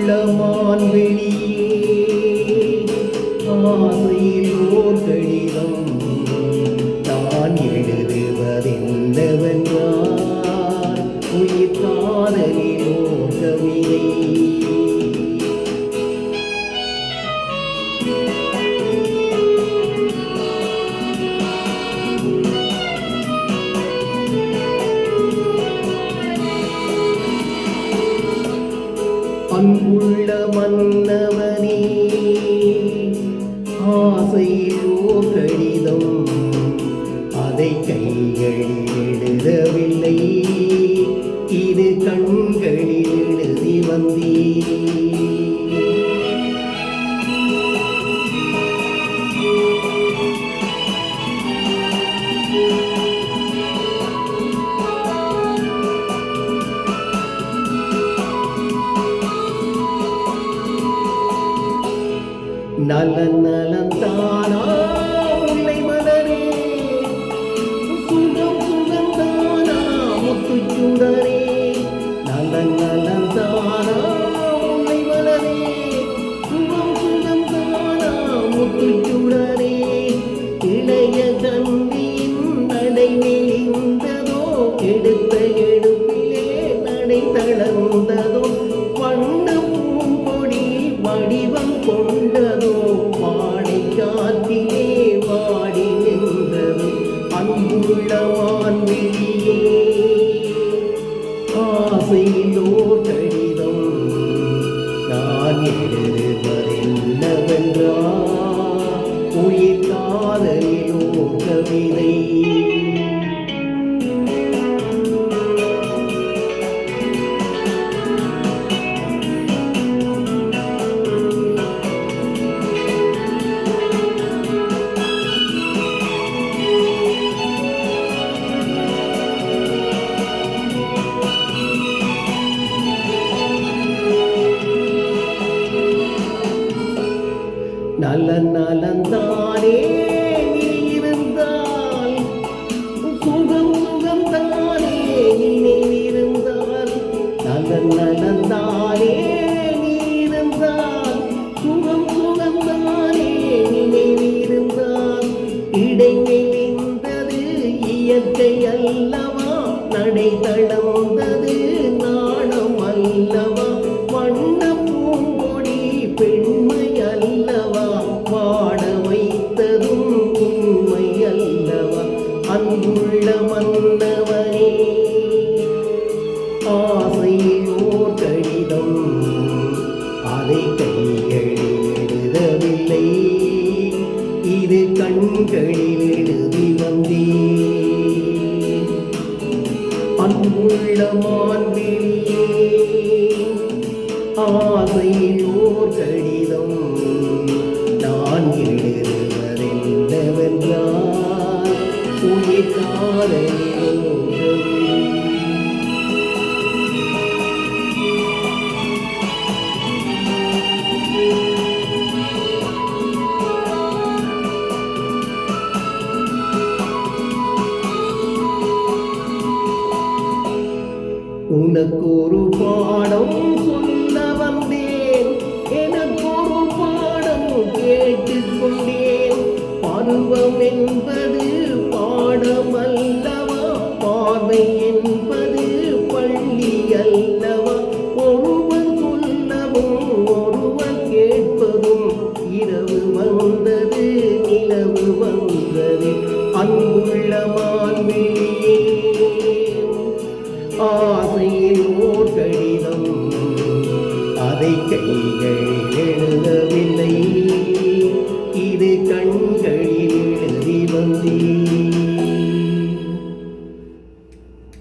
அன்புள்ள மான்வெளியே ஆசையில் ஓர் கடிதம் நான் எழுதுவதென்னவென்றால் உயிர் காதலில் ஓர் கவிதை. அன்புள்ள மன்னவனே ஆசையிலோ கடிதம் அதை கைகளில் எழுதவில்லை, இது கண்களில் எழுதி வந்தேன். நலன் நலன் தானா முல்லை மலரே, சுகம் சுகம் தானா முத்துச்சுடரே. நலன் நலன் தானா முல்லை மலரே, சுகம் சுகம் தானா முத்துச்சுடரே. இளைய தந்தியின் நடை மெலிந்ததோ, எடுத்த எடுப்பிலே நடை தளர்ந்ததோ. வண்ண பூங்கொடி வடிவம் கொண்டதோ, வாடை காற்றிலே வாடி நின்றது. அன்புள்ள மான்வெளியே ஆசையிலோ கடிதம் நான் எழுதுவதென்னவென்றால் உயிர் காதலிலோ கவிதை. நலன் நலன் தானே நீ இருந்தால், சுகம் சுகம் தானே நினைவிருந்தால். நலன் நலன் தானே நீ இருந்தால், சுகம் சுகம் தானே நினைவிருந்தால். இடைமெலிந்தது இயற்கை அல்லவா, நடை தளர்ந்தது நாணம் அல்லவா. வண்ண பூங்கொடி பெண்மை அல்லவா, வாட வைத்ததும் உண்மை அல்லவா. அன்புள்ள மன்னவனே ஆசையிலோ கடிதம் அதை கைகளில் எழுதவில்லை, இது கண்களில் எழுதி வந்தேன். அன்புள்ள மான்வெளியே ஆசையிலோ கடிதம் நான் எழுதுவதென்னவென்றால் உயிர் காதலிலோ கவிதை. உனக்கொரு பாடம் சொல்ல வந்தேன், எனக்கொரு பாடம் கேட்டுக்கொண்டேன். பருவம் என்பது பாடம் அல்லவா, பார்வை என்பது பள்ளி அல்லவா. ஒருவன் சொல்லவும் ஒருவன் கேட்பதும், இரவு வந்தது நிலவு வந்தது. அன்புள்ள மான்வெளியே ஆசையில் ஓர் கடிதம் அதை கைகளில் எழுதவில்லை, இது கண்களில் எழுதி வந்தேன்.